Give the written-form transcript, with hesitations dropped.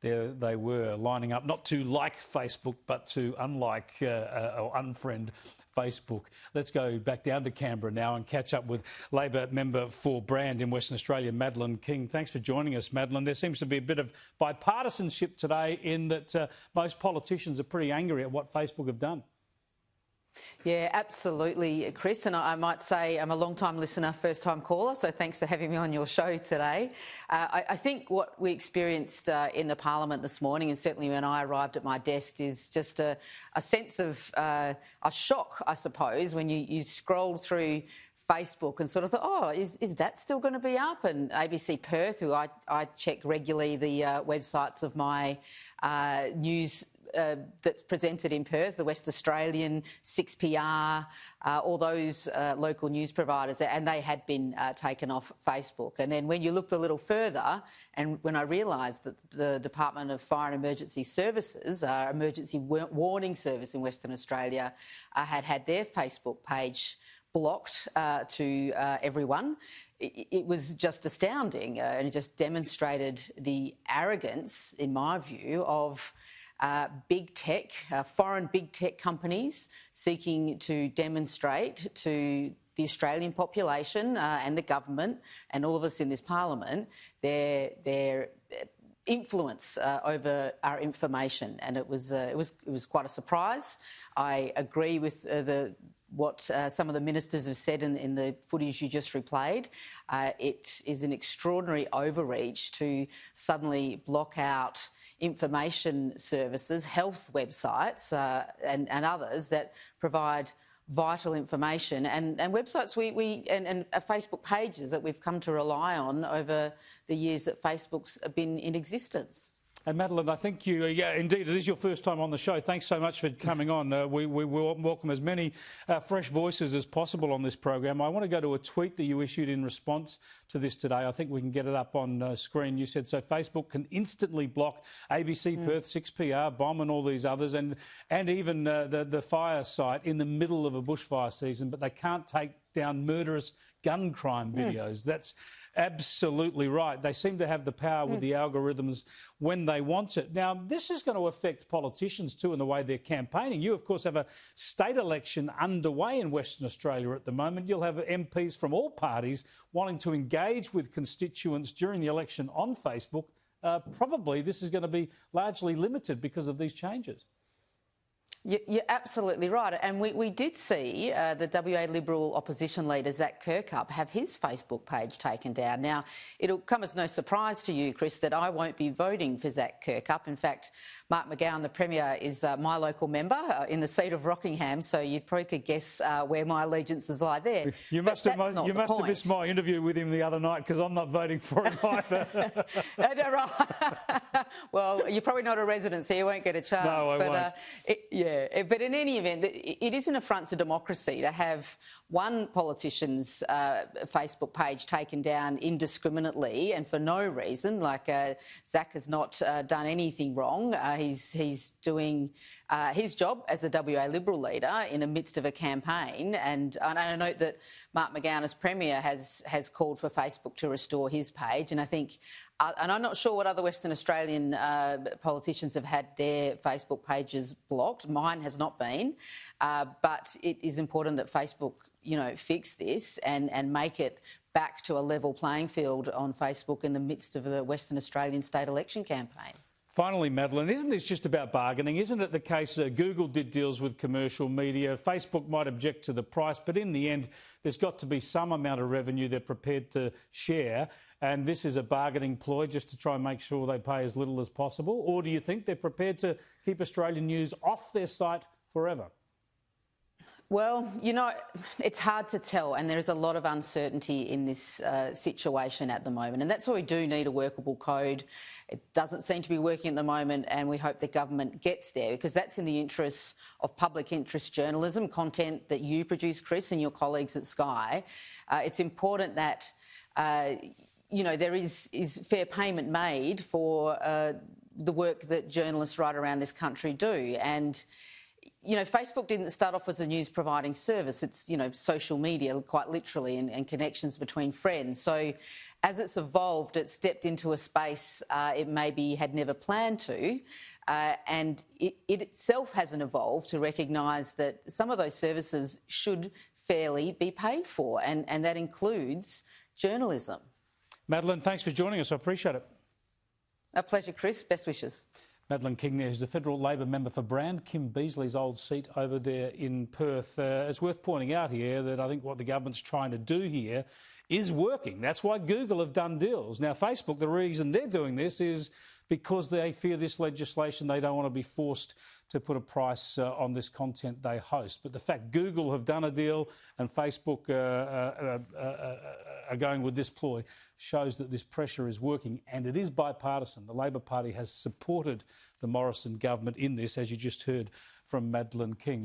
there they were lining up not to like Facebook but to unlike or unfriend Facebook. Let's go back down to Canberra now and catch up with Labor member for Brand in Western Australia, Madeleine King. Thanks for joining us, Madeleine. There seems to be a bit of bipartisanship today in that most politicians are pretty angry at what Facebook have done. Yeah, absolutely, Chris. And I might say I'm a long-time listener, first-time caller, so thanks for having me on your show today. I think what we experienced in the Parliament this morning, and certainly when I arrived at my desk, is just a sense of a shock, I suppose, when you scroll through Facebook and sort of thought, oh, is that still going to be up? And ABC Perth, who I check regularly the websites of my news that's presented in Perth, the West Australian, 6PR, all those local news providers, and they had been taken off Facebook. And then when you looked a little further, and when I realised that the Department of Fire and Emergency Services, our emergency warning service in Western Australia, had their Facebook page blocked to everyone, it was just astounding, and it just demonstrated the arrogance, in my view, of big tech, foreign big tech companies seeking to demonstrate to the Australian population and the government and all of us in this Parliament their influence over our information, and it was quite a surprise. I agree with what some of the ministers have said in the footage you just replayed. It is an extraordinary overreach to suddenly block out information services, health websites and others that provide vital information, and websites and Facebook pages that we've come to rely on over the years that Facebook's been in existence. And Madeleine, I think indeed, it is your first time on the show. Thanks so much for coming on. We welcome as many fresh voices as possible on this program. I want to go to a tweet that you issued in response to this today. I think we can get it up on screen. You said, so Facebook can instantly block ABC Perth, 6PR, Bomb and all these others, and even the fire site in the middle of a bushfire season, but they can't take down murderous gun crime videos. That's absolutely right. They seem to have the power with the algorithms when they want it. Now, this is going to affect politicians too in the way they're campaigning. You, of course, have a state election underway in Western Australia at the moment. You'll have MPs from all parties wanting to engage with constituents during the election on Facebook. Probably this is going to be largely limited because of these changes. You're absolutely right. And we did see the WA Liberal opposition leader, Zac Kirkup, have his Facebook page taken down. Now, it'll come as no surprise to you, Chris, that I won't be voting for Zac Kirkup. In fact, Mark McGowan, the Premier, is my local member in the seat of Rockingham, so you probably could guess where my allegiances lie there. You must have missed my interview with him the other night, because I'm not voting for him either. Right. Well, you're probably not a resident, so you won't get a chance. No, I won't. But in any event, it is an affront to democracy to have one politician's Facebook page taken down indiscriminately and for no reason. Like Zac has not done anything wrong. He's doing his job as the WA Liberal leader in the midst of a campaign. And I note that Mark McGowan, as Premier, has called for Facebook to restore his page. And I think, and I'm not sure what other Western Australian politicians have had their Facebook pages blocked. Mine has not been. But it is important that Facebook, fix this and make it back to a level playing field on Facebook in the midst of the Western Australian state election campaign. Finally, Madeleine, isn't this just about bargaining? Isn't it the case that Google did deals with commercial media? Facebook might object to the price, but in the end, there's got to be some amount of revenue they're prepared to share. And this is a bargaining ploy just to try and make sure they pay as little as possible? Or do you think they're prepared to keep Australian news off their site forever? Well, it's hard to tell, and there is a lot of uncertainty in this situation at the moment, and that's why we do need a workable code. It doesn't seem to be working at the moment, and we hope the government gets there, because that's in the interests of public interest journalism, content that you produce, Chris, and your colleagues at Sky. It's important that there is fair payment made for the work that journalists right around this country do, and you know, Facebook didn't start off as a news providing service. It's, you know, social media, quite literally, and connections between friends. So as it's evolved, it's stepped into a space it maybe had never planned to. And it itself hasn't evolved to recognise that some of those services should fairly be paid for. And that includes journalism. Madeleine, thanks for joining us. I appreciate it. A pleasure, Chris. Best wishes. Madeleine King there, who's the federal Labor member for Brand, Kim Beazley's old seat over there in Perth. It's worth pointing out here that I think what the government's trying to do here is working. That's why Google have done deals. Now, Facebook, the reason they're doing this is because they fear this legislation. They don't want to be forced to put a price on this content they host. But the fact Google have done a deal and Facebook are going with this ploy shows that this pressure is working, and it is bipartisan. The Labor Party has supported the Morrison government in this, as you just heard from Madeleine King.